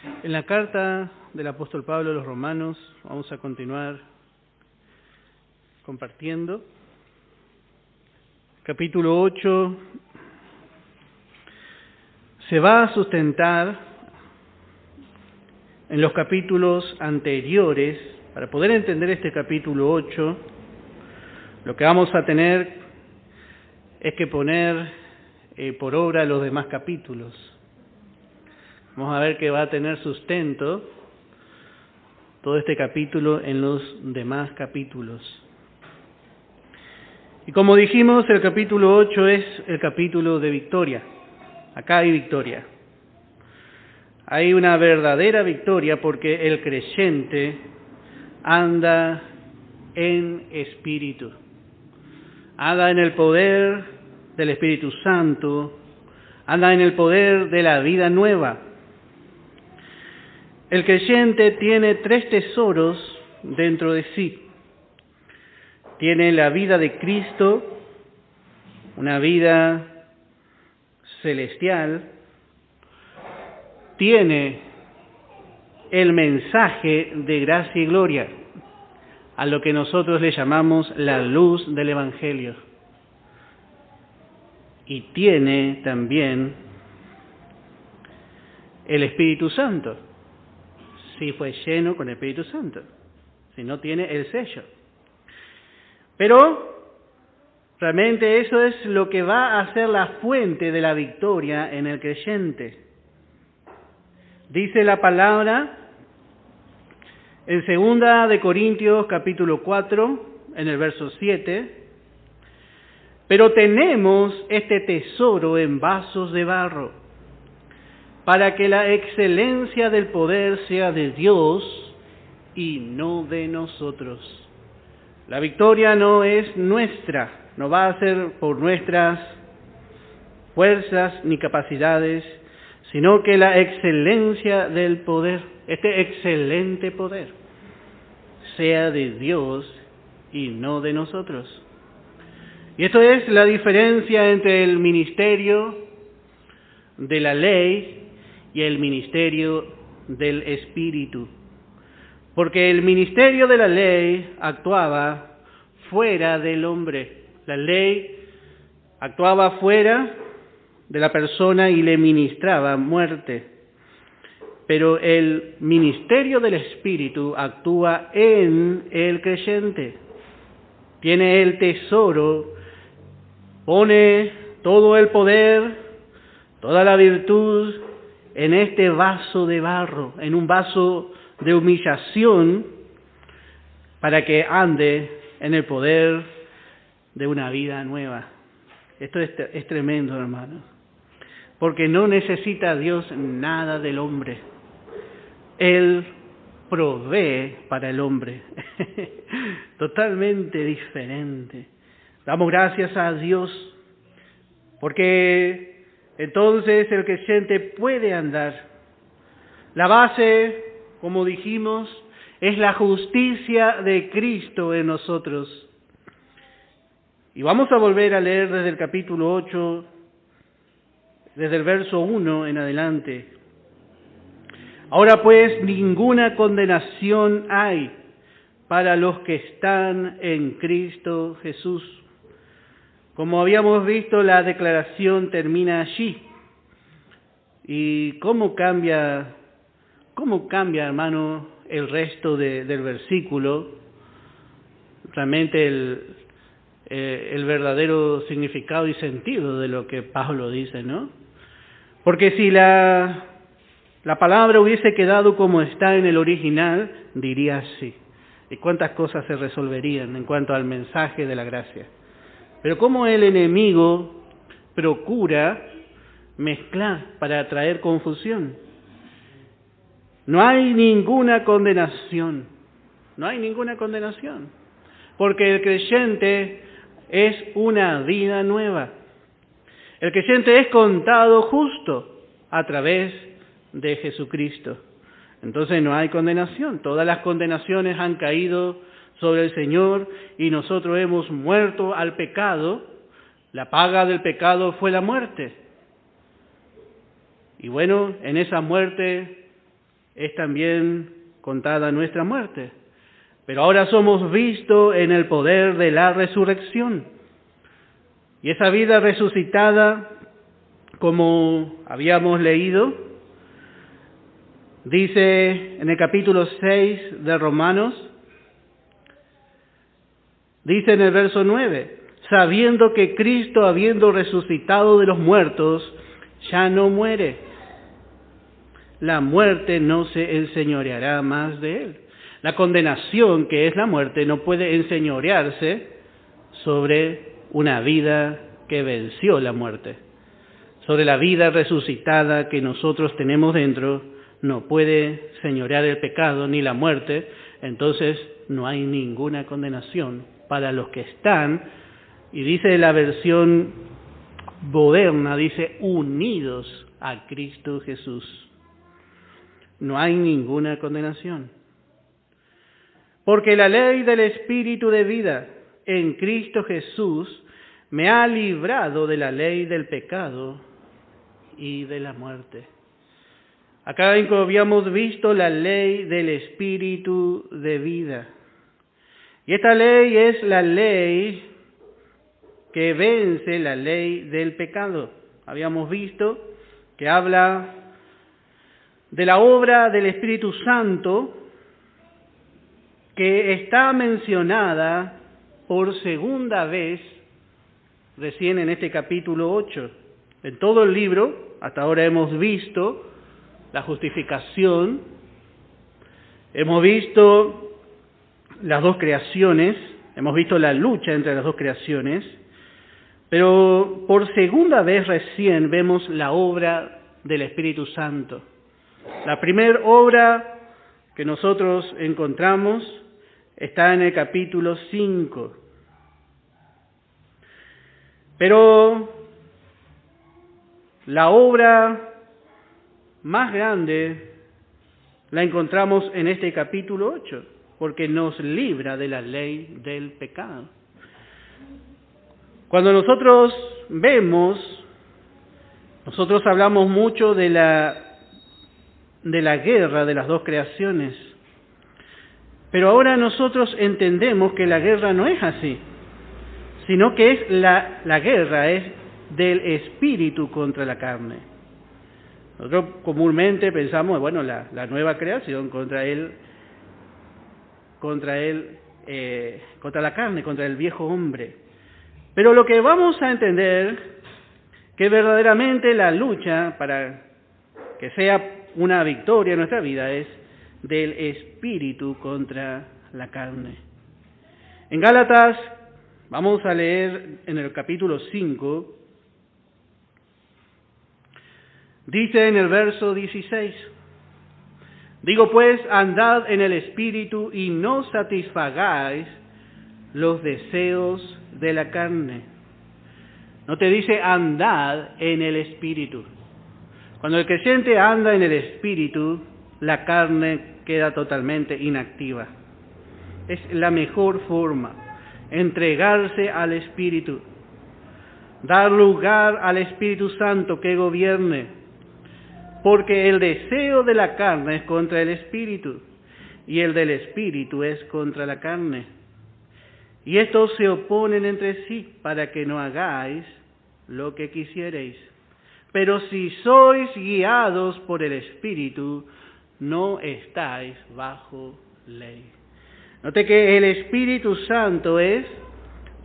En la carta del apóstol Pablo a los Romanos vamos a continuar compartiendo. Capítulo 8 se va a sustentar en los capítulos anteriores. Para poder entender este capítulo 8, lo que vamos a tener es que poner por obra los demás capítulos. Vamos a ver que va a tener sustento todo este capítulo en los demás capítulos. Y como dijimos, el capítulo 8 es el capítulo de victoria. Acá hay victoria. Hay una verdadera victoria porque el creyente anda en espíritu. Anda en el poder del Espíritu Santo. Anda en el poder de la vida nueva. El creyente tiene tres tesoros dentro de sí. Tiene la vida de Cristo, una vida celestial. Tiene el mensaje de gracia y gloria, a lo que nosotros le llamamos la luz del Evangelio. Y tiene también el Espíritu Santo, si fue lleno con el Espíritu Santo, si no tiene el sello. Pero realmente eso es lo que va a ser la fuente de la victoria en el creyente. Dice la palabra en 2 de Corintios capítulo 4, en el verso 7, pero tenemos este tesoro en vasos de barro, para que la excelencia del poder sea de Dios y no de nosotros. La victoria no es nuestra, no va a ser por nuestras fuerzas ni capacidades, sino que la excelencia del poder, este excelente poder, sea de Dios y no de nosotros. Y esto es la diferencia entre el ministerio de la ley y el ministerio del Espíritu. Porque el ministerio de la ley actuaba fuera del hombre. La ley actuaba fuera de la persona y le ministraba muerte. Pero el ministerio del Espíritu actúa en el creyente. Tiene el tesoro, pone todo el poder, toda la virtud en este vaso de barro, en un vaso de humillación, para que ande en el poder de una vida nueva. Esto es tremendo, hermano, porque no necesita Dios nada del hombre. Él provee para el hombre, totalmente diferente. Damos gracias a Dios, porque entonces el creyente puede andar. La base, como dijimos, es la justicia de Cristo en nosotros. Y vamos a volver a leer desde el capítulo 8, desde el verso 1 en adelante. Ahora pues, ninguna condenación hay para los que están en Cristo Jesús. Como habíamos visto, la declaración termina allí. ¿Y cómo cambia, hermano, el resto del versículo? Realmente el verdadero significado y sentido de lo que Pablo dice, ¿no? Porque si la palabra hubiese quedado como está en el original, diría así. ¿Y cuántas cosas se resolverían en cuanto al mensaje de la gracia? Pero cómo el enemigo procura mezclar para traer confusión. No hay ninguna condenación. No hay ninguna condenación. Porque el creyente es una vida nueva. El creyente es contado justo a través de Jesucristo. Entonces no hay condenación. Todas las condenaciones han caído sobre el Señor y nosotros hemos muerto al pecado. La paga del pecado fue la muerte. Y bueno, en esa muerte es también contada nuestra muerte. Pero ahora somos vistos en el poder de la resurrección. Y esa vida resucitada, como habíamos leído, dice en el capítulo 6 de Romanos, dice en el verso 9, sabiendo que Cristo, habiendo resucitado de los muertos, ya no muere. La muerte no se enseñoreará más de él. La condenación, que es la muerte, no puede enseñorearse sobre una vida que venció la muerte. Sobre la vida resucitada que nosotros tenemos dentro, no puede señorear el pecado ni la muerte, entonces no hay ninguna condenación para los que están, y dice la versión moderna, dice unidos a Cristo Jesús. No hay ninguna condenación. Porque la ley del Espíritu de vida en Cristo Jesús me ha librado de la ley del pecado y de la muerte. Acá habíamos visto la ley del Espíritu de vida. Y esta ley es la ley que vence la ley del pecado. Habíamos visto que habla de la obra del Espíritu Santo que está mencionada por segunda vez recién en este capítulo 8. En todo el libro, hasta ahora hemos visto la justificación, hemos visto las dos creaciones, hemos visto la lucha entre las dos creaciones, pero por segunda vez recién vemos la obra del Espíritu Santo. La primera obra que nosotros encontramos está en el capítulo 5. Pero la obra más grande la encontramos en este capítulo 8, porque nos libra de la ley del pecado. Cuando nosotros hablamos mucho de la guerra de las dos creaciones. Pero ahora nosotros entendemos que la guerra no es así, sino que es la guerra es del espíritu contra la carne. Nosotros comúnmente pensamos, bueno, la nueva creación contra la carne, contra el viejo hombre. Pero lo que vamos a entender, que verdaderamente la lucha para que sea una victoria en nuestra vida es del espíritu contra la carne. En Gálatas, vamos a leer en el capítulo 5, dice en el verso 16, digo pues, andad en el espíritu y no satisfagáis los deseos de la carne. No te dice andad en el espíritu. Cuando el creyente anda en el espíritu, la carne queda totalmente inactiva. Es la mejor forma, entregarse al espíritu, dar lugar al Espíritu Santo que gobierne, porque el deseo de la carne es contra el espíritu y el del espíritu es contra la carne. Y estos se oponen entre sí para que no hagáis lo que quisierais. Pero si sois guiados por el Espíritu, no estáis bajo ley. Note que el Espíritu Santo es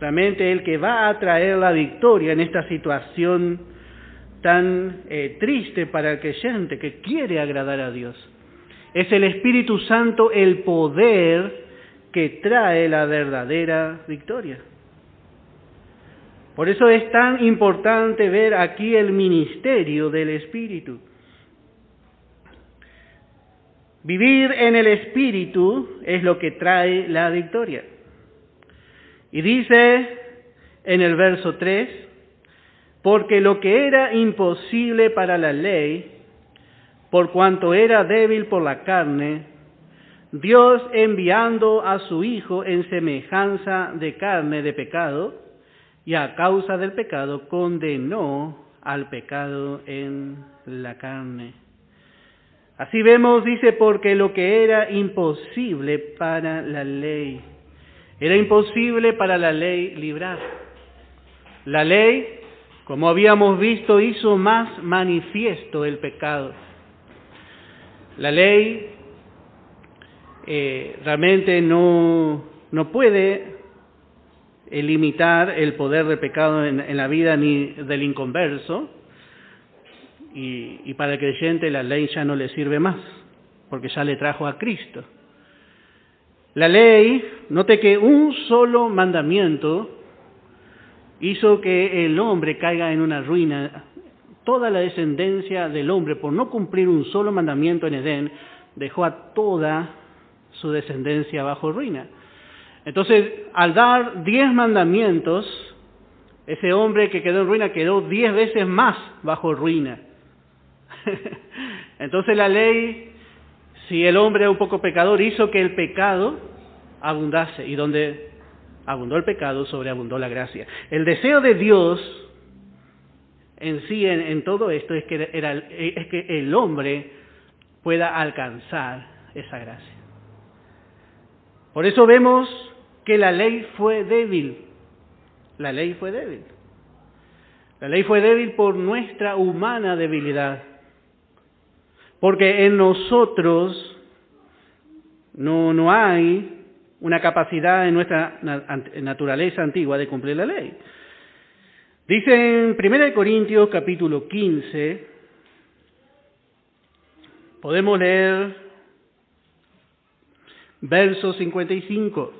realmente el que va a traer la victoria en esta situación tan triste para el creyente que quiere agradar a Dios. Es el Espíritu Santo el poder que trae la verdadera victoria. Por eso es tan importante ver aquí el ministerio del Espíritu. Vivir en el Espíritu es lo que trae la victoria. Y dice en el verso 3, porque lo que era imposible para la ley, por cuanto era débil por la carne, Dios enviando a su Hijo en semejanza de carne de pecado, y a causa del pecado condenó al pecado en la carne. Así vemos, dice, porque lo que era imposible para la ley, era imposible para la ley librar. La ley, como habíamos visto, hizo más manifiesto el pecado. La ley realmente no puede limitar el poder del pecado en la vida ni del inconverso, y para el creyente la ley ya no le sirve más, porque ya le trajo a Cristo. La ley, note que un solo mandamiento hizo que el hombre caiga en una ruina. Toda la descendencia del hombre, por no cumplir un solo mandamiento en Edén, dejó a toda su descendencia bajo ruina. Entonces, al dar 10 mandamientos, ese hombre que quedó en ruina quedó 10 veces más bajo ruina. Entonces la ley, si el hombre era un poco pecador, hizo que el pecado abundase, y donde abundó el pecado, sobreabundó la gracia. El deseo de Dios en sí, en todo esto, es que el hombre pueda alcanzar esa gracia. Por eso vemos que la ley fue débil. La ley fue débil. La ley fue débil por nuestra humana debilidad. Porque en nosotros no hay una capacidad en nuestra naturaleza antigua de cumplir la ley. Dice en 1 Corintios capítulo 15, podemos leer verso 55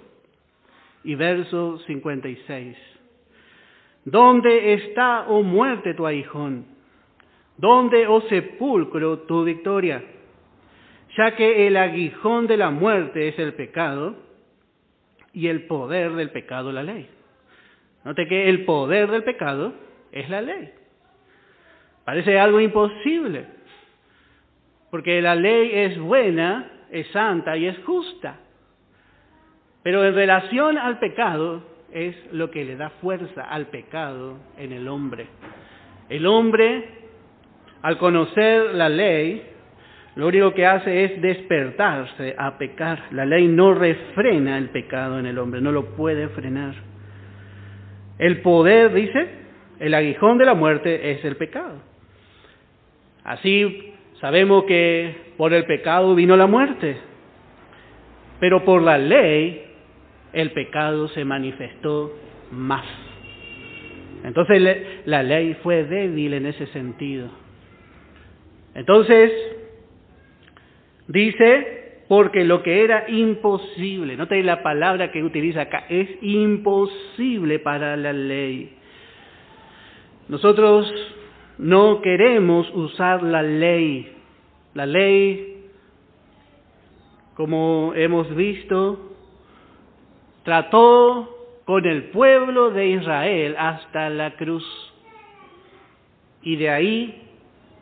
y verso 56. ¿Dónde está, oh muerte, tu aguijón? ¿Dónde, oh sepulcro, tu victoria? Ya que el aguijón de la muerte es el pecado, y el poder del pecado la ley. Note que el poder del pecado es la ley. Parece algo imposible, porque la ley es buena, es santa y es justa. Pero en relación al pecado es lo que le da fuerza al pecado en el hombre. El hombre, al conocer la ley, lo único que hace es despertarse a pecar. La ley no refrena el pecado en el hombre, no lo puede frenar. El poder, dice, el aguijón de la muerte es el pecado. Así sabemos que por el pecado vino la muerte, pero por la ley el pecado se manifestó más. Entonces la ley fue débil en ese sentido. Entonces, dice, porque lo que era imposible, note la palabra que utiliza acá, es imposible para la ley. Nosotros no queremos usar la ley. La ley, como hemos visto, trató con el pueblo de Israel hasta la cruz. Y de ahí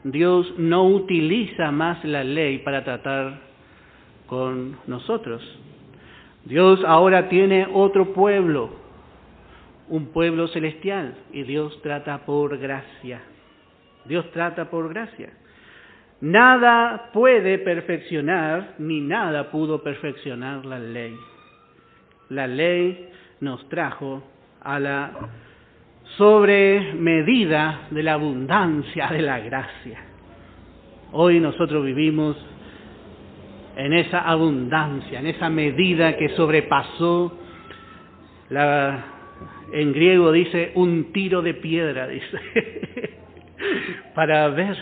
Dios no utiliza más la ley para tratar con nosotros. Dios ahora tiene otro pueblo, un pueblo celestial, y Dios trata por gracia. Dios trata por gracia. Nada puede perfeccionar, ni nada pudo perfeccionar la ley. La ley nos trajo a la sobremedida de la abundancia de la gracia. Hoy nosotros vivimos en esa abundancia, en esa medida que sobrepasó, en griego dice, un tiro de piedra, dice, para ver.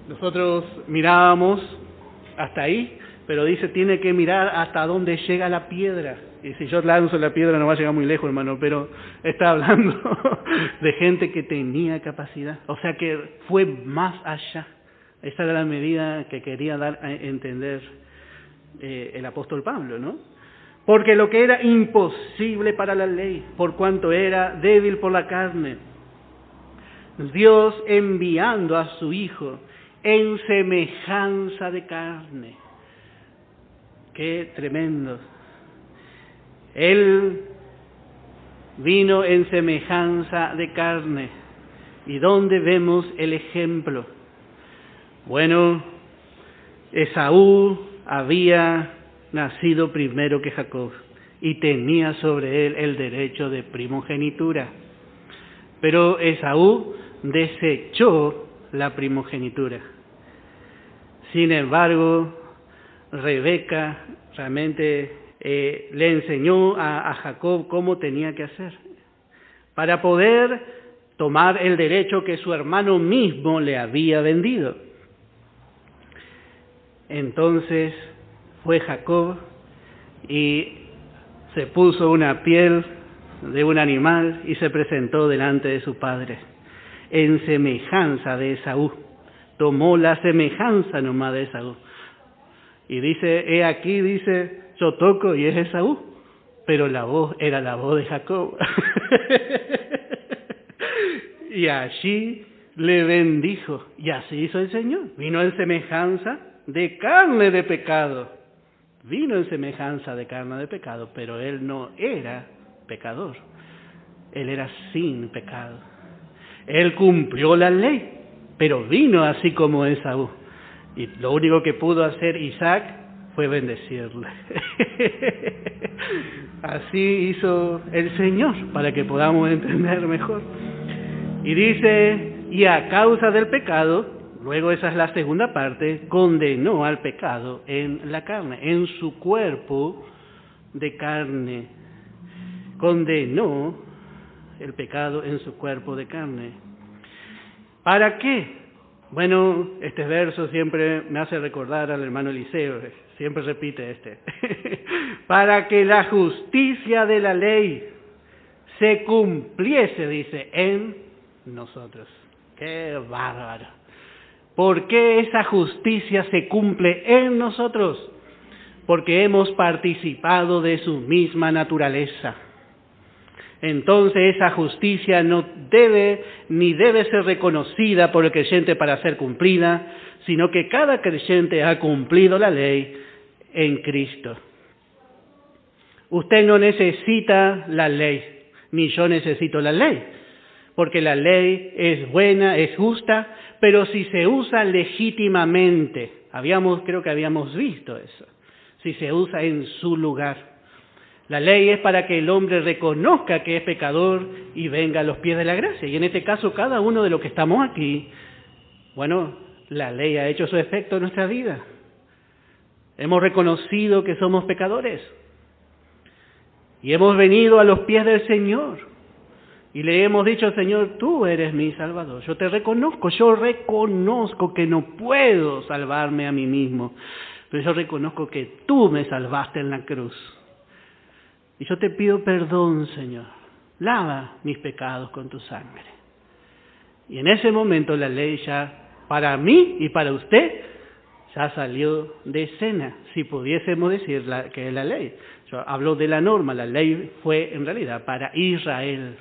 Nosotros mirábamos hasta ahí, pero dice, tiene que mirar hasta dónde llega la piedra. Y si yo lanzo la piedra no va a llegar muy lejos, hermano, pero está hablando de gente que tenía capacidad. O sea que fue más allá. Esa era la medida que quería dar a entender el apóstol Pablo, ¿no? Porque lo que era imposible para la ley, por cuanto era débil por la carne, Dios enviando a su Hijo en semejanza de carne. ¡Qué tremendo! Él vino en semejanza de carne. ¿Y dónde vemos el ejemplo? Bueno, Esaú había nacido primero que Jacob y tenía sobre él el derecho de primogenitura. Pero Esaú desechó la primogenitura. Sin embargo, Rebeca realmente le enseñó a Jacob cómo tenía que hacer para poder tomar el derecho que su hermano mismo le había vendido. Entonces fue Jacob y se puso una piel de un animal y se presentó delante de su padre en semejanza de Esaú. Tomó la semejanza nomás de Esaú. Y dice, he aquí, dice, yo toco y es Esaú, pero la voz era la voz de Jacob. Y allí le bendijo, y así hizo el Señor. Vino en semejanza de carne de pecado. Vino en semejanza de carne de pecado, pero él no era pecador. Él era sin pecado. Él cumplió la ley, pero vino así como Esaú. Y lo único que pudo hacer Isaac fue bendecirle. Así hizo el Señor, para que podamos entender mejor. Y dice, y a causa del pecado, luego esa es la segunda parte, condenó al pecado en la carne, en su cuerpo de carne. Condenó el pecado en su cuerpo de carne. ¿Para qué? Bueno, este verso siempre me hace recordar al hermano Eliseo, siempre repite este. Para que la justicia de la ley se cumpliese, dice, en nosotros. ¡Qué bárbaro! ¿Por qué esa justicia se cumple en nosotros? Porque hemos participado de su misma naturaleza. Entonces esa justicia no debe ni debe ser reconocida por el creyente para ser cumplida, sino que cada creyente ha cumplido la ley en Cristo. Usted no necesita la ley, ni yo necesito la ley, porque la ley es buena, es justa, pero si se usa legítimamente, creo que habíamos visto eso, si se usa en su lugar. La ley es para que el hombre reconozca que es pecador y venga a los pies de la gracia. Y en este caso, cada uno de los que estamos aquí, bueno, la ley ha hecho su efecto en nuestra vida. Hemos reconocido que somos pecadores. Y hemos venido a los pies del Señor. Y le hemos dicho, Señor, tú eres mi Salvador. Yo reconozco que no puedo salvarme a mí mismo. Pero yo reconozco que tú me salvaste en la cruz. Y yo te pido perdón, Señor. Lava mis pecados con tu sangre. Y en ese momento la ley ya, para mí y para usted, ya salió de escena, si pudiésemos decir que es la ley. Yo hablo de la norma, la ley fue en realidad para Israel.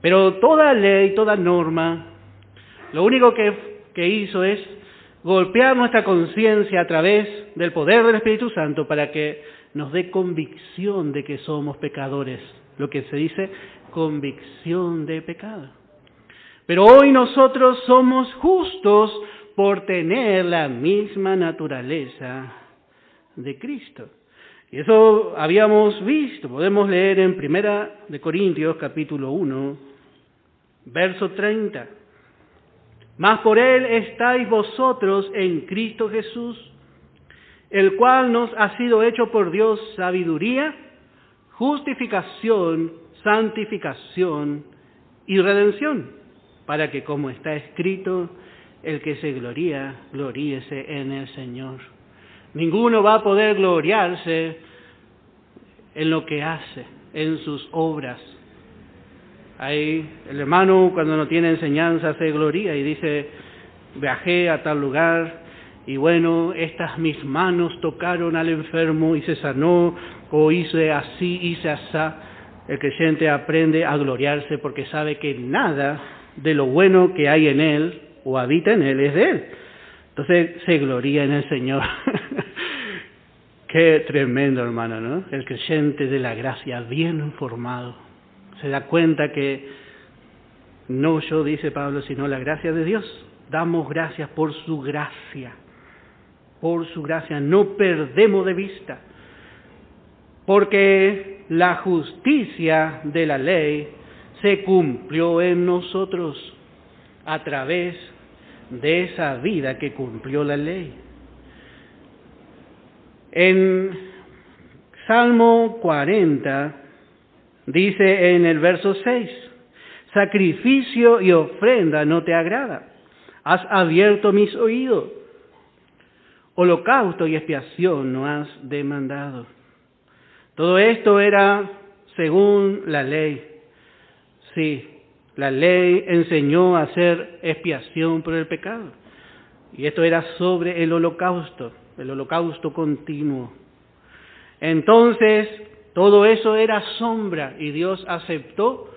Pero toda ley, toda norma, lo único que hizo es golpear nuestra conciencia a través del poder del Espíritu Santo para que nos dé convicción de que somos pecadores, lo que se dice convicción de pecado. Pero hoy nosotros somos justos por tener la misma naturaleza de Cristo. Y eso habíamos visto, podemos leer en 1 Corintios capítulo 1, verso 30. Mas por Él estáis vosotros en Cristo Jesús, el cual nos ha sido hecho por Dios sabiduría, justificación, santificación y redención, para que, como está escrito, el que se gloría, gloríese en el Señor. Ninguno va a poder gloriarse en lo que hace, en sus obras. Ahí el hermano, cuando no tiene enseñanza, se gloria y dice, viajé a tal lugar, y bueno, estas mis manos tocaron al enfermo y se sanó, o hice así, hice asá. El creyente aprende a gloriarse porque sabe que nada de lo bueno que hay en él o habita en él es de él. Entonces se gloria en el Señor. Qué tremendo, hermano, ¿no? El creyente de la gracia, bien informado, se da cuenta que no yo, dice Pablo, sino la gracia de Dios damos gracias por su gracia. Por su gracia, no perdemos de vista. Porque la justicia de la ley se cumplió en nosotros a través de esa vida que cumplió la ley. En Salmo 40 dice en el verso 6, sacrificio y ofrenda no te agrada, has abierto mis oídos, holocausto y expiación no has demandado. Todo esto era según la ley. Sí, la ley enseñó a hacer expiación por el pecado. Y esto era sobre el holocausto continuo. Entonces, todo eso era sombra y Dios aceptó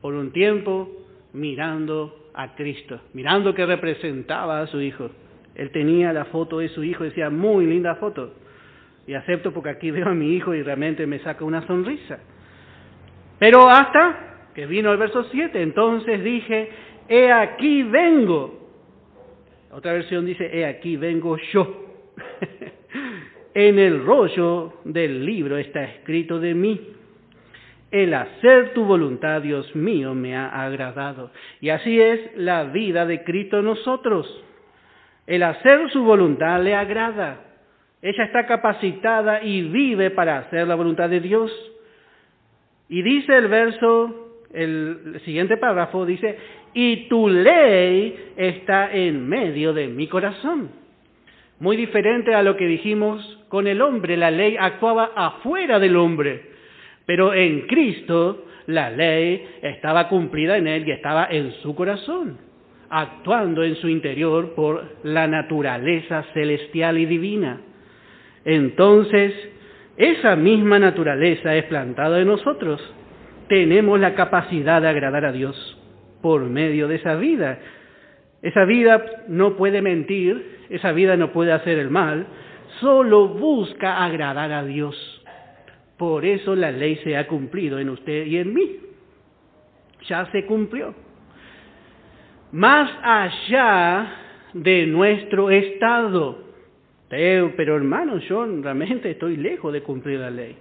por un tiempo mirando a Cristo, mirando que representaba a su Hijo. Él tenía la foto de su Hijo y decía, muy linda foto. Y acepto porque aquí veo a mi Hijo y realmente me saca una sonrisa. Pero hasta que vino el verso 7, entonces dije, he aquí vengo. Otra versión dice, he aquí vengo yo. En el rollo del libro está escrito de mí. El hacer tu voluntad, Dios mío, me ha agradado. Y así es la vida de Cristo en nosotros. El hacer su voluntad le agrada. Ella está capacitada y vive para hacer la voluntad de Dios. Y dice el verso, el siguiente párrafo, dice, y tu ley está en medio de mi corazón. Muy diferente a lo que dijimos con el hombre. La ley actuaba afuera del hombre. Pero en Cristo, la ley estaba cumplida en Él y estaba en su corazón, actuando en su interior por la naturaleza celestial y divina. Entonces, esa misma naturaleza es plantada en nosotros. Tenemos la capacidad de agradar a Dios por medio de esa vida. Esa vida no puede mentir, esa vida no puede hacer el mal, solo busca agradar a Dios. Por eso la ley se ha cumplido en usted y en mí. Ya se cumplió. Más allá de nuestro estado. Pero hermano, yo realmente estoy lejos de cumplir la ley.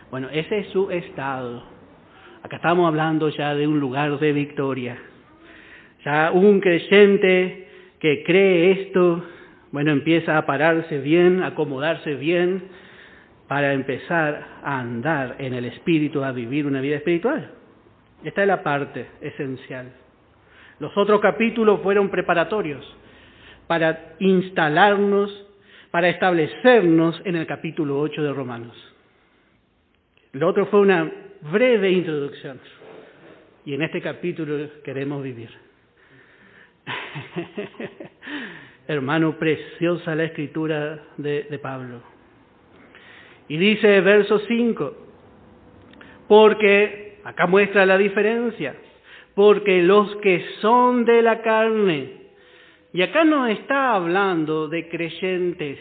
Bueno, ese es su estado. Acá estamos hablando ya de un lugar de victoria. Ya un creyente que cree esto, bueno, empieza a pararse bien, a acomodarse bien, para empezar a andar en el Espíritu, a vivir una vida espiritual. Esta es la parte esencial. Los otros capítulos fueron preparatorios para instalarnos, para establecernos en el capítulo 8 de Romanos. Lo otro fue una breve introducción. Y en este capítulo queremos vivir. Hermano, preciosa la escritura de Pablo. Y dice verso 5, porque, acá muestra la diferencia, porque los que son de la carne, y acá no está hablando de creyentes,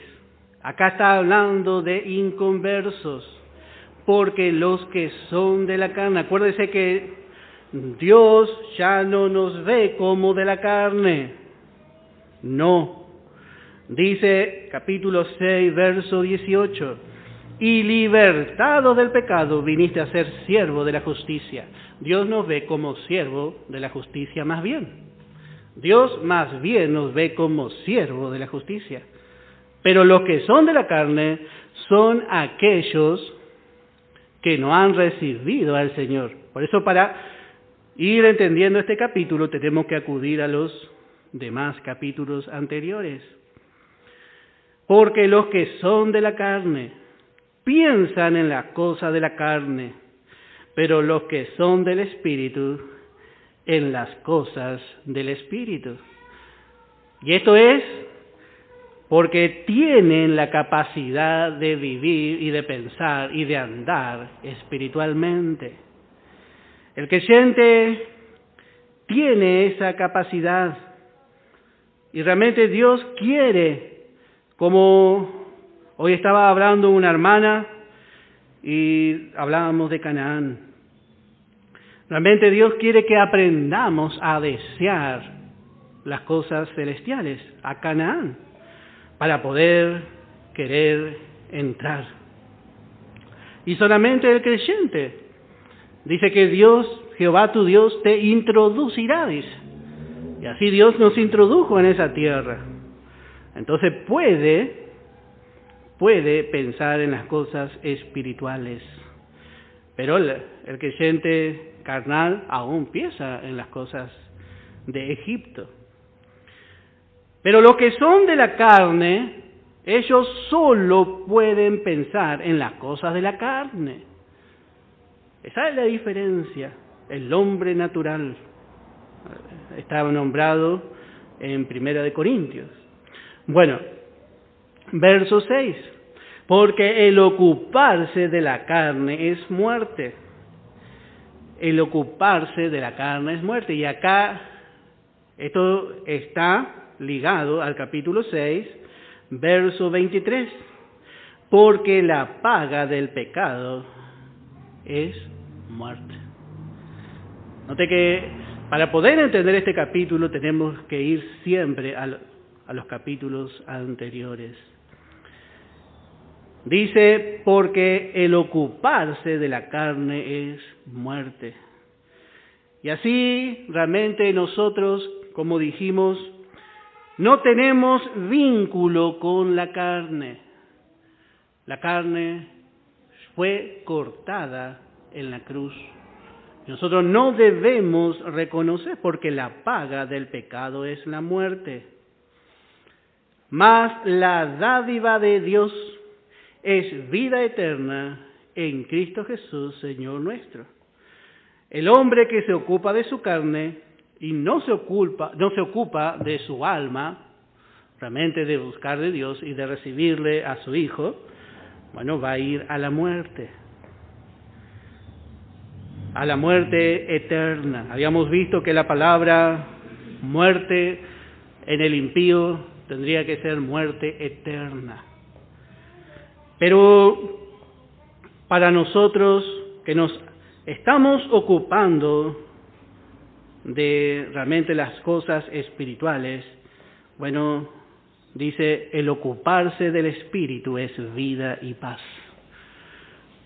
acá está hablando de inconversos, porque los que son de la carne, acuérdese que Dios ya no nos ve como de la carne, no. Dice capítulo 6, verso 18, y libertado del pecado viniste a ser siervo de la justicia. Dios nos ve como siervo de la justicia más bien. Dios más bien nos ve como siervo de la justicia. Pero los que son de la carne son aquellos que no han recibido al Señor. Por eso para ir entendiendo este capítulo tenemos que acudir a los demás capítulos anteriores. Porque los que son de la carne piensan en las cosas de la carne, pero los que son del Espíritu, en las cosas del Espíritu. Y esto es porque tienen la capacidad de vivir y de pensar y de andar espiritualmente. El creyente tiene esa capacidad y realmente Dios quiere, como hoy estaba hablando una hermana y hablábamos de Canaán. Realmente Dios quiere que aprendamos a desear las cosas celestiales, a Canaán, para poder querer entrar. Y solamente el creyente dice que Dios, Jehová tu Dios, te introducirá, dice. Y así Dios nos introdujo en esa tierra. Entonces puede pensar en las cosas espirituales. Pero el creyente carnal aún piensa en las cosas de Egipto. Pero los que son de la carne, ellos solo pueden pensar en las cosas de la carne. Esa es la diferencia. El hombre natural está nombrado en 1 Corintios. Bueno, verso 6. Porque el ocuparse de la carne es muerte. El ocuparse de la carne es muerte. Y acá esto está ligado al capítulo 6, verso 23. Porque la paga del pecado es muerte. Note que para poder entender este capítulo tenemos que ir siempre a los capítulos anteriores. Dice, porque el ocuparse de la carne es muerte. Y así realmente nosotros, como dijimos, no tenemos vínculo con la carne. La carne fue cortada en la cruz. Nosotros no debemos reconocer, porque la paga del pecado es la muerte. Mas la dádiva de Dios es vida eterna en Cristo Jesús, Señor nuestro. El hombre que se ocupa de su carne y no se ocupa de su alma, realmente de buscar de Dios y de recibirle a su Hijo, bueno, va a ir a la muerte eterna. Habíamos visto que la palabra muerte en el impío tendría que ser muerte eterna. Pero para nosotros que nos estamos ocupando de realmente las cosas espirituales, bueno, dice, el ocuparse del Espíritu es vida y paz.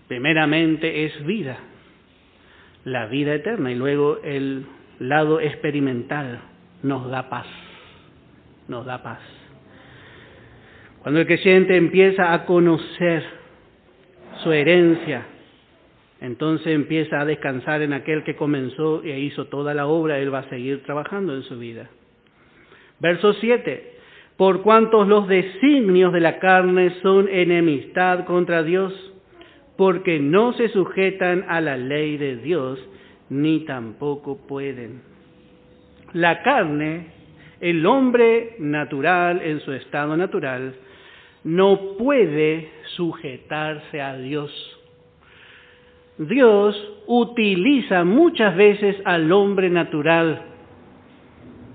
Primeramente es vida, la vida eterna, y luego el lado experimental nos da paz, Cuando el creyente empieza a conocer su herencia, entonces empieza a descansar en aquel que comenzó e hizo toda la obra. Él va a seguir trabajando en su vida. Verso 7. Por cuantos los designios de la carne son enemistad contra Dios, porque no se sujetan a la ley de Dios, ni tampoco pueden. La carne, el hombre natural en su estado natural, no puede sujetarse a Dios. Dios utiliza muchas veces al hombre natural.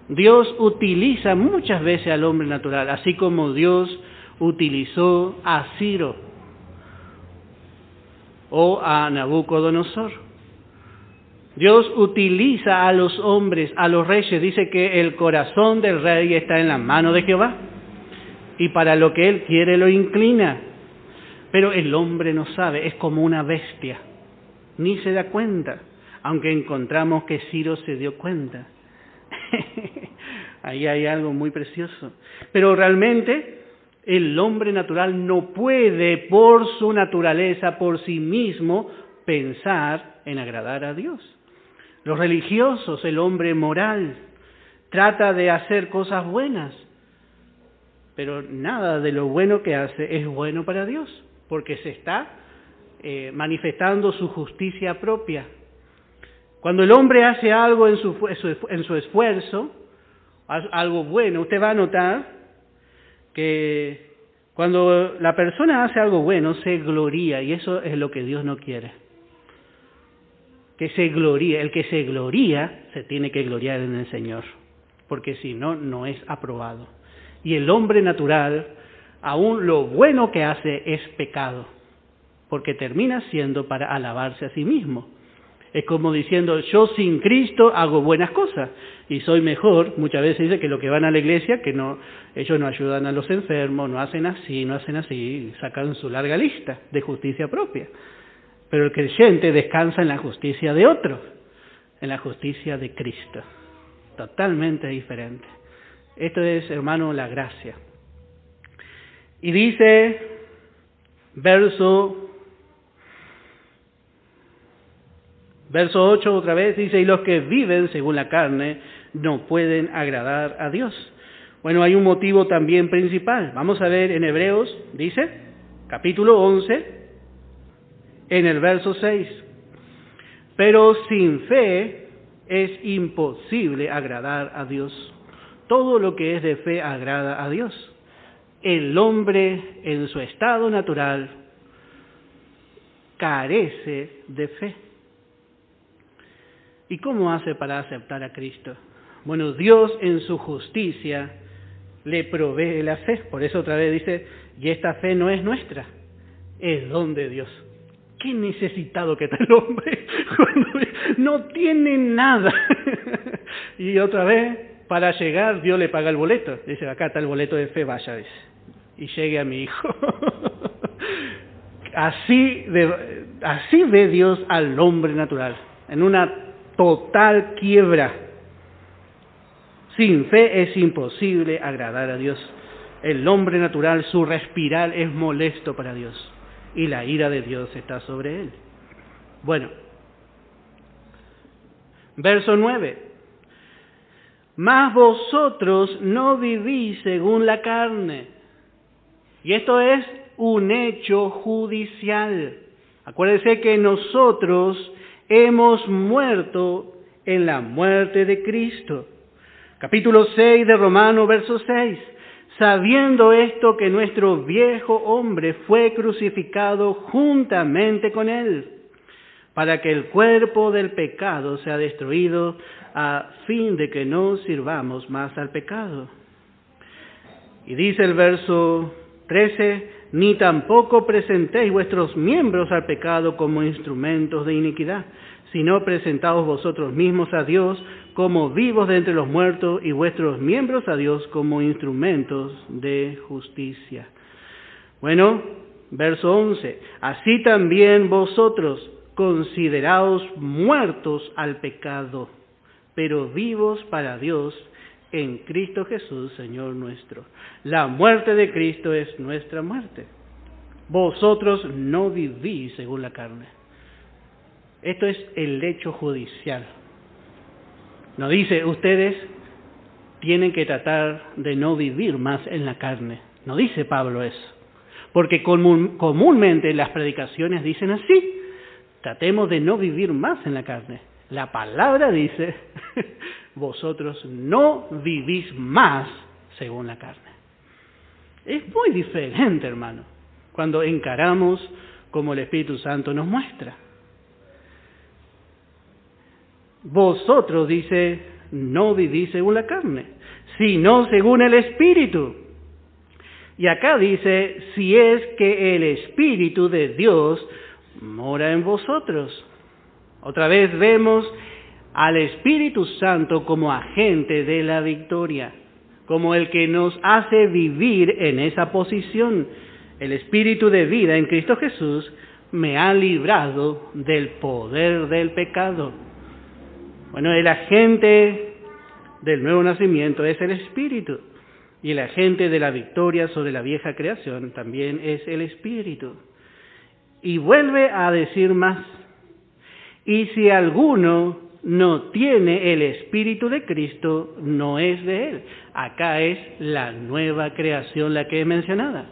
Dios utiliza muchas veces al hombre natural, así como Dios utilizó a Ciro o a Nabucodonosor. Dios utiliza a los hombres, a los reyes. Dice que el corazón del rey está en la mano de Jehová, y para lo que él quiere lo inclina. Pero el hombre no sabe, es como una bestia, ni se da cuenta, aunque encontramos que Ciro se dio cuenta. Ahí hay algo muy precioso. Pero realmente el hombre natural no puede, por su naturaleza, por sí mismo, pensar en agradar a Dios. Los religiosos, el hombre moral, trata de hacer cosas buenas, pero nada de lo bueno que hace es bueno para Dios, porque se está manifestando su justicia propia. Cuando el hombre hace algo en su esfuerzo, algo bueno, usted va a notar que cuando la persona hace algo bueno, se gloría, y eso es lo que Dios no quiere. Que se gloríe. El que se gloría se tiene que gloriar en el Señor, porque si no, no es aprobado. Y el hombre natural, aún lo bueno que hace es pecado, porque termina siendo para alabarse a sí mismo. Es como diciendo, yo sin Cristo hago buenas cosas y soy mejor. Muchas veces dice que los que van a la iglesia, que no, ellos no ayudan a los enfermos, no hacen así, sacan su larga lista de justicia propia. Pero el creyente descansa en la justicia de otro, en la justicia de Cristo. Totalmente diferente. Esto es, hermano, la gracia. Y dice, verso 8 otra vez, dice, y los que viven según la carne no pueden agradar a Dios. Bueno, hay un motivo también principal. Vamos a ver en Hebreos, dice, capítulo 11, en el verso 6. Pero sin fe es imposible agradar a Dios. Todo lo que es de fe agrada a Dios. El hombre en su estado natural carece de fe. ¿Y cómo hace para aceptar a Cristo? Bueno, Dios en su justicia le provee la fe. Por eso otra vez dice, y esta fe no es nuestra, es don de Dios. Qué necesitado que está el hombre cuando no tiene nada. Y otra vez, para llegar, Dios le paga el boleto. Dice, acá está el boleto de fe, vaya, dice. Y llegue a mi hijo. Así ve Dios al hombre natural, en una total quiebra. Sin fe es imposible agradar a Dios. El hombre natural, su respirar es molesto para Dios y la ira de Dios está sobre él. Bueno, verso 9. Mas vosotros no vivís según la carne. Y esto es un hecho judicial. Acuérdense que nosotros hemos muerto en la muerte de Cristo. Capítulo 6 de Romanos, verso 6. Sabiendo esto que nuestro viejo hombre fue crucificado juntamente con él, para que el cuerpo del pecado sea destruido, a fin de que no sirvamos más al pecado. Y dice el verso 13, ni tampoco presentéis vuestros miembros al pecado como instrumentos de iniquidad, sino presentaos vosotros mismos a Dios como vivos de entre los muertos y vuestros miembros a Dios como instrumentos de justicia. Bueno, verso 11, así también vosotros consideraos muertos al pecado, pero vivos para Dios en Cristo Jesús, Señor nuestro. La muerte de Cristo es nuestra muerte. Vosotros no vivís según la carne. Esto es el hecho judicial. No dice, ustedes tienen que tratar de no vivir más en la carne. No dice Pablo eso. Porque comúnmente las predicaciones dicen así. Tratemos de no vivir más en la carne. La palabra dice, vosotros no vivís más según la carne. Es muy diferente, hermano, cuando encaramos como el Espíritu Santo nos muestra. Vosotros, dice, no vivís según la carne, sino según el Espíritu. Y acá dice, si es que el Espíritu de Dios mora en vosotros. Otra vez vemos al Espíritu Santo como agente de la victoria, como el que nos hace vivir en esa posición. El Espíritu de vida en Cristo Jesús me ha librado del poder del pecado. Bueno, el agente del nuevo nacimiento es el Espíritu, y el agente de la victoria sobre la vieja creación también es el Espíritu. Y vuelve a decir más, y si alguno no tiene el Espíritu de Cristo, no es de él. Acá es la nueva creación la que es mencionada.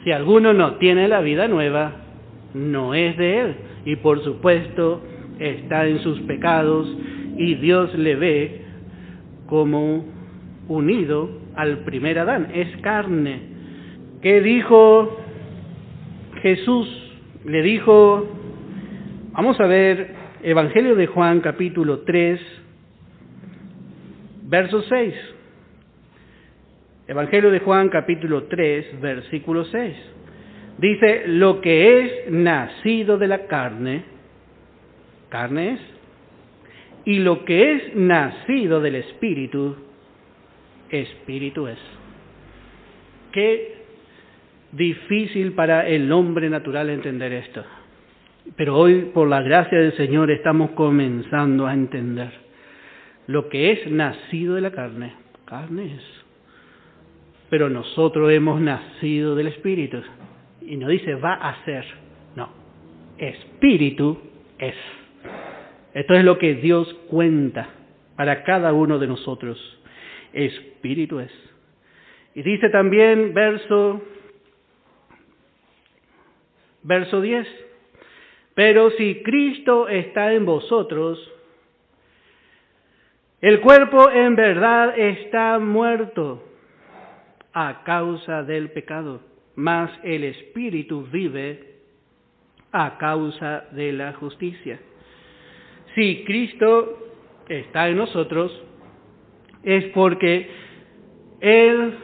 Si alguno no tiene la vida nueva, no es de él. Y por supuesto, está en sus pecados, y Dios le ve como unido al primer Adán, es carne. ¿Qué dijo Jesús? Le dijo, vamos a ver, Evangelio de Juan, capítulo 3, verso 6. Evangelio de Juan, capítulo 3, versículo 6. Dice, lo que es nacido de la carne, carne es, Y lo que es nacido del Espíritu, Espíritu es. Qué difícil para el hombre natural entender esto. Pero hoy, por la gracia del Señor, estamos comenzando a entender. Lo que es nacido de la carne, carne es. Pero nosotros hemos nacido del Espíritu. Y no dice va a ser, no. Espíritu es. Esto es lo que Dios cuenta para cada uno de nosotros. Espíritu es. Y dice también verso 10. Pero si Cristo está en vosotros, el cuerpo en verdad está muerto a causa del pecado, mas el Espíritu vive a causa de la justicia. Si Cristo está en nosotros, es porque Él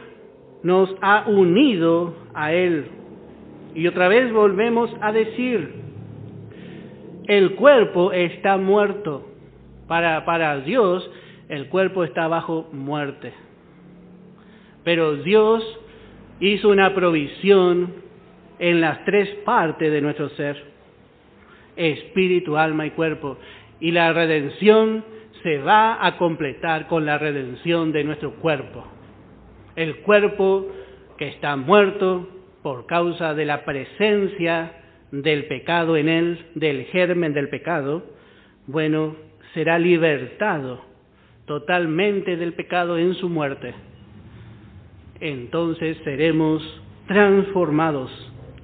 nos ha unido a Él. Y otra vez volvemos a decir, el cuerpo está muerto. Para Dios, el cuerpo está bajo muerte. Pero Dios hizo una provisión en las tres partes de nuestro ser, espíritu, alma y cuerpo. Y la redención se va a completar con la redención de nuestro cuerpo. El cuerpo que está muerto por causa de la presencia del pecado en él, del germen del pecado, bueno, será libertado totalmente del pecado en su muerte. Entonces seremos transformados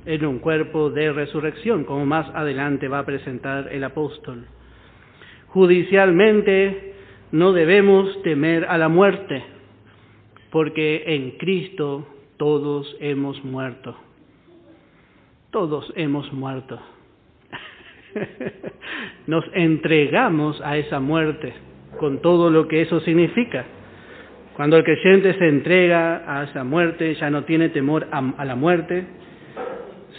en un cuerpo de resurrección, como más adelante va a presentar el apóstol. Judicialmente no debemos temer a la muerte, porque en Cristo todos hemos muerto. Todos hemos muerto. Nos entregamos a esa muerte, con todo lo que eso significa. Cuando el creyente se entrega a esa muerte, ya no tiene temor a la muerte,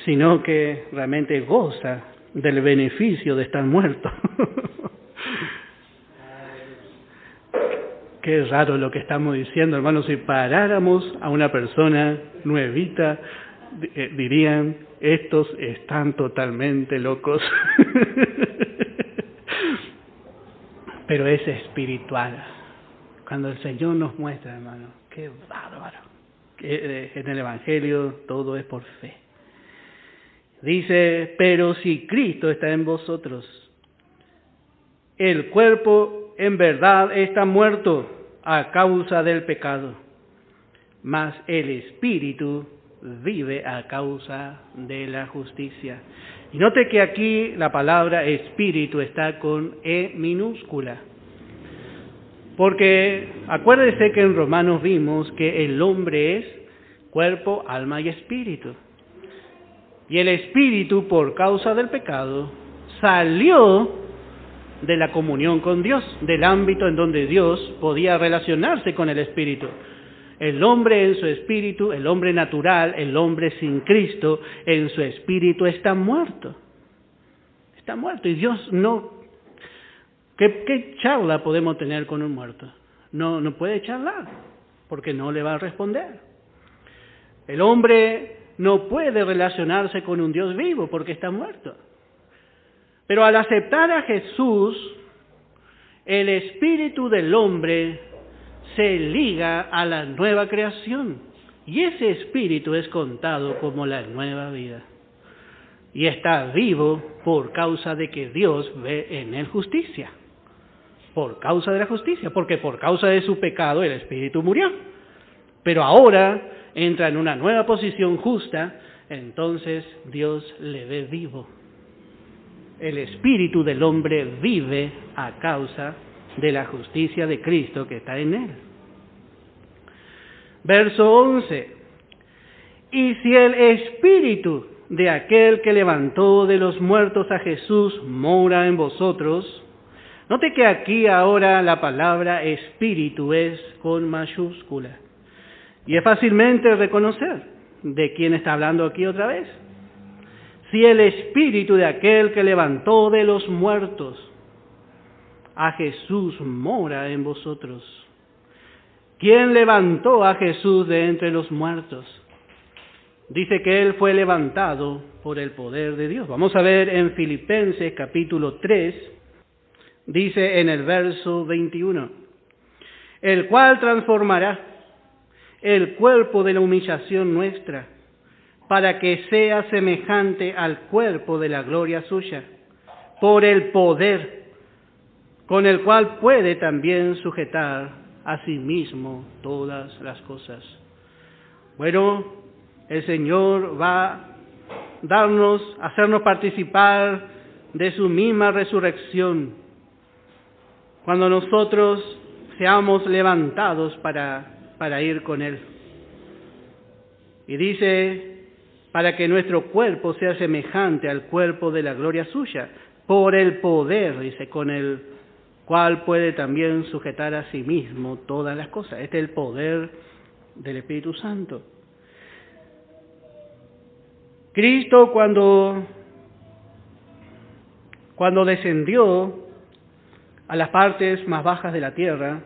sino que realmente goza del beneficio de estar muerto. Qué raro lo que estamos diciendo, hermanos. Si paráramos a una persona nuevita, dirían, estos están totalmente locos. Pero es espiritual. Cuando el Señor nos muestra, hermano, qué bárbaro. Que en el Evangelio todo es por fe. Dice, pero si Cristo está en vosotros, el cuerpo en verdad está muerto a causa del pecado, mas el Espíritu vive a causa de la justicia. Y note que aquí la palabra espíritu está con E minúscula. Porque acuérdese que en Romanos vimos que el hombre es cuerpo, alma y espíritu. Y el espíritu, por causa del pecado, salió de la comunión con Dios, del ámbito en donde Dios podía relacionarse con el espíritu. El hombre en su espíritu, el hombre natural, el hombre sin Cristo, en su espíritu está muerto. Está muerto. Y Dios no... ¿Qué charla podemos tener con un muerto? No puede charlar, porque no le va a responder. El hombre no puede relacionarse con un Dios vivo, porque está muerto. Pero al aceptar a Jesús, el espíritu del hombre se liga a la nueva creación. Y ese espíritu es contado como la nueva vida. Y está vivo por causa de que Dios ve en él justicia. Por causa de la justicia, porque por causa de su pecado el espíritu murió. Pero ahora entra en una nueva posición justa, entonces Dios le ve vivo. El espíritu del hombre vive a causa de la justicia de Cristo que está en él. Verso 11. Y si el espíritu de aquel que levantó de los muertos a Jesús mora en vosotros, note que aquí ahora la palabra espíritu es con mayúscula. Y es fácilmente reconocer de quién está hablando aquí otra vez. Si el espíritu de aquel que levantó de los muertos, a Jesús mora en vosotros. ¿Quién levantó a Jesús de entre los muertos? Dice que Él fue levantado por el poder de Dios. Vamos a ver en Filipenses capítulo 3, dice en el verso 21, el cual transformará el cuerpo de la humillación nuestra, para que sea semejante al cuerpo de la gloria suya, por el poder con el cual puede también sujetar a sí mismo todas las cosas. Bueno, el Señor va a hacernos participar de su misma resurrección, cuando nosotros seamos levantados para ir con Él. Y dice, para que nuestro cuerpo sea semejante al cuerpo de la gloria suya, por el poder, dice, con el cual puede también sujetar a sí mismo todas las cosas. Este es el poder del Espíritu Santo. Cristo cuando descendió a las partes más bajas de la tierra,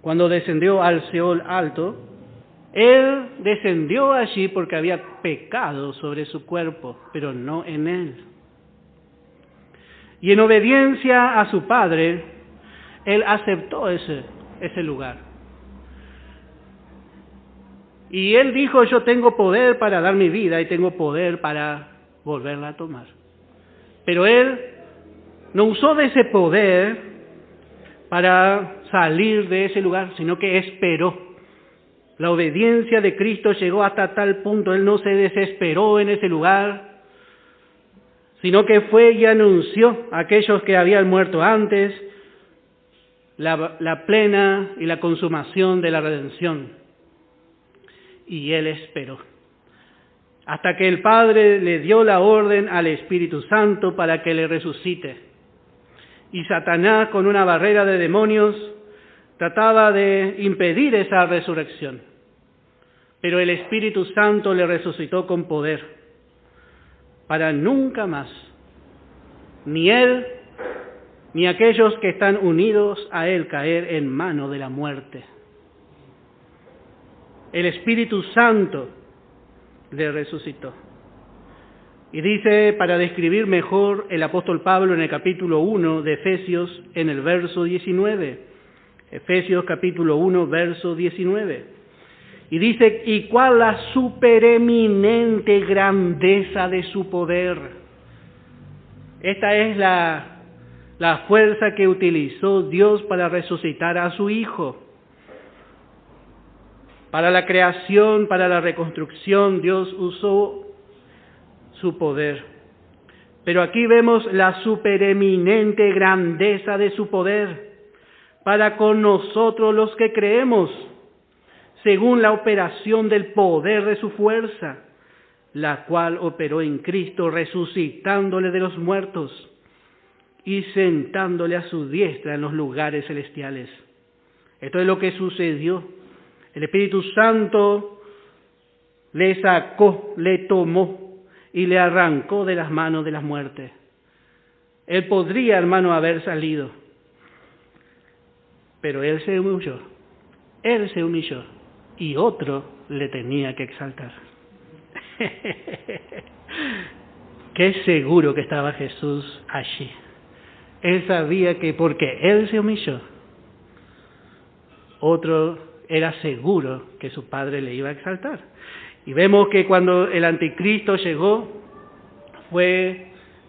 cuando descendió al Seol alto, Él descendió allí porque había pecado sobre su cuerpo, pero no en Él. Y en obediencia a su Padre, Él aceptó ese lugar. Y Él dijo, yo tengo poder para dar mi vida y tengo poder para volverla a tomar. Pero Él no usó de ese poder para salir de ese lugar, sino que esperó. La obediencia de Cristo llegó hasta tal punto, Él no se desesperó en ese lugar, sino que fue y anunció a aquellos que habían muerto antes la plena y la consumación de la redención. Y Él esperó, hasta que el Padre le dio la orden al Espíritu Santo para que le resucite. Y Satanás, con una barrera de demonios, trataba de impedir esa resurrección. Pero el Espíritu Santo le resucitó con poder, para nunca más, ni Él, ni aquellos que están unidos a Él, caer en mano de la muerte. El Espíritu Santo le resucitó. Y dice, para describir mejor el apóstol Pablo en el capítulo 1 de Efesios, en el verso 19. Efesios capítulo 1, verso 19. Y dice, ¿y cuál la supereminente grandeza de su poder? Esta es la fuerza que utilizó Dios para resucitar a su Hijo. Para la creación, para la reconstrucción, Dios usó su poder. Pero aquí vemos la supereminente grandeza de su poder para con nosotros los que creemos, según la operación del poder de su fuerza, la cual operó en Cristo, resucitándole de los muertos y sentándole a su diestra en los lugares celestiales. Esto es lo que sucedió. El Espíritu Santo le sacó, le tomó y le arrancó de las manos de la muerte. Él podría, hermano, haber salido, pero Él se humilló. Él se humilló y otro le tenía que exaltar. Qué seguro que estaba Jesús allí. Él sabía que porque Él se humilló, otro era seguro que su Padre le iba a exaltar. Y vemos que cuando el anticristo llegó,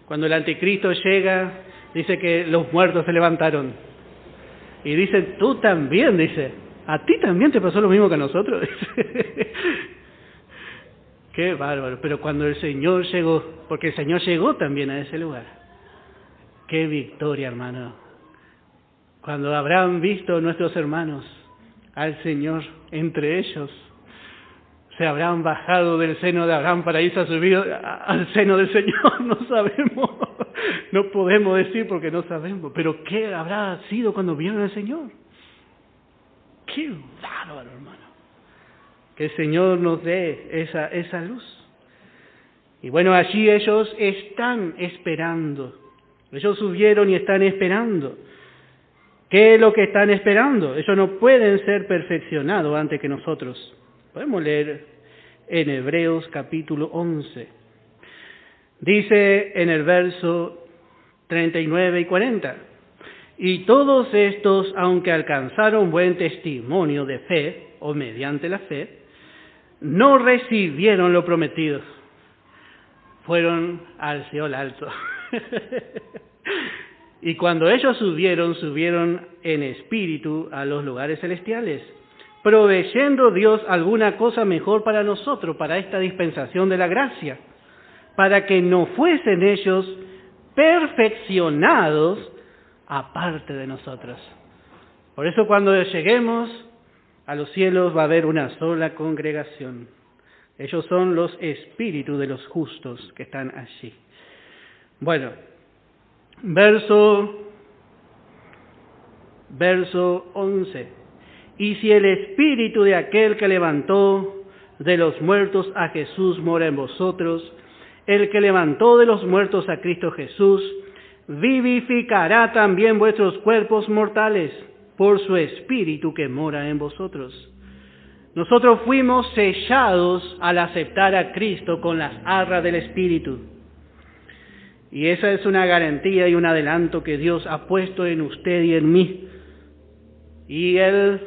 cuando el anticristo llega, dice que los muertos se levantaron. Y dice, tú también, dice, ¿a ti también te pasó lo mismo que a nosotros? Qué bárbaro. Pero cuando el Señor llegó, porque el Señor llegó también a ese lugar. Qué victoria, hermano. Cuando habrán visto nuestros hermanos al Señor entre ellos, se habrán bajado del seno de Abraham para irse a subir al seno del Señor. No sabemos, no podemos decir porque no sabemos, pero ¿qué habrá sido cuando vieron al Señor? ¡Qué bárbaro, hermano! Que el Señor nos dé esa luz. Y bueno, allí ellos están esperando Ellos subieron y están esperando. ¿Qué es lo que están esperando? Ellos no pueden ser perfeccionados antes que nosotros. Podemos leer en Hebreos capítulo 11. Dice en el verso 39 y 40, y todos estos, aunque alcanzaron buen testimonio de fe, o mediante la fe, no recibieron lo prometido. Fueron al Seol alto. Y cuando ellos subieron en espíritu a los lugares celestiales, proveyendo Dios alguna cosa mejor para nosotros, para esta dispensación de la gracia, para que no fuesen ellos perfeccionados aparte de nosotros. Por eso cuando lleguemos a los cielos va a haber una sola congregación. Ellos son los espíritus de los justos que están allí. Bueno, verso 11. Y si el espíritu de aquel que levantó de los muertos a Jesús mora en vosotros, el que levantó de los muertos a Cristo Jesús, vivificará también vuestros cuerpos mortales por su espíritu que mora en vosotros. Nosotros fuimos sellados al aceptar a Cristo con las arras del espíritu. Y esa es una garantía y un adelanto que Dios ha puesto en usted y en mí. Y Él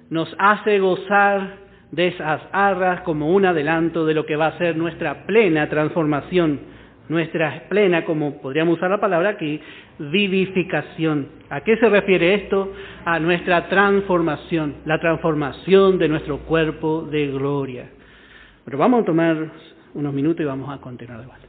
nos hace gozar de esas arras como un adelanto de lo que va a ser nuestra plena transformación, nuestra plena, como podríamos usar la palabra aquí, vivificación. ¿A qué se refiere esto? A nuestra transformación, la transformación de nuestro cuerpo de gloria. Pero vamos a tomar unos minutos y vamos a continuar de vuelta.